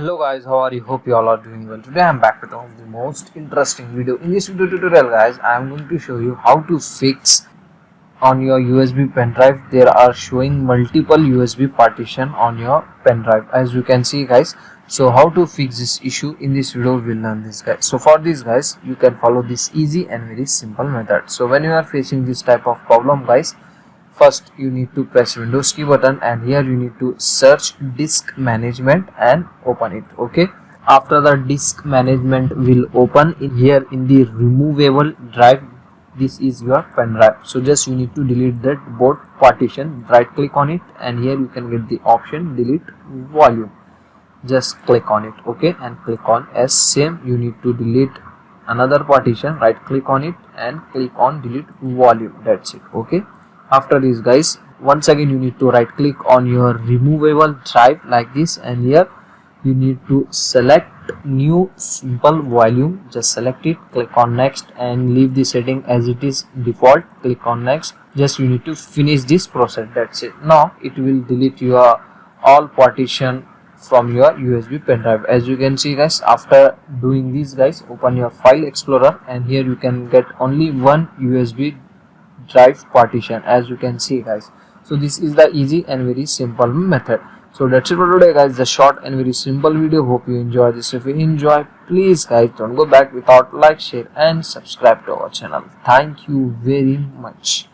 Hello guys, how are you? Hope you all are doing well. Today I am back with one of the most interesting video. In this video tutorial guys, I am going to show you how to fix on your USB pen drive. There are showing multiple USB partition on your pen drive, as you can see guys. So how to fix this issue? In this video we'll learn this guys. So for this guys, you can follow this easy and very simple method. So when you are facing this type of problem guys, first you need to press Windows key button and here you need to search disk management and open it. Okay, after the disk management will open in here in the removable drive. This is your pen drive, so just you need to delete that both partition. Right click on it and here you can get the option delete volume. Just click on it. Okay, and click on as same. You need to delete another partition. Right click on it and click on delete volume. That's it. Okay, after this guys, once again you need to right click on your removable drive like this and here you need to select new simple volume. Just select it, click on next and leave the setting as it is default. Click on next. Just you need to finish this process. That's it. Now it will delete your all partition from your USB pen drive. As you can see guys, after doing this guys, open your file explorer and here you can get only one USB drive partition, as you can see guys. So this is the easy and very simple method. So that's it for today guys, the short and very simple video. Hope you enjoy this. If you enjoy, please guys don't go back without like, share and subscribe to our channel. Thank you very much.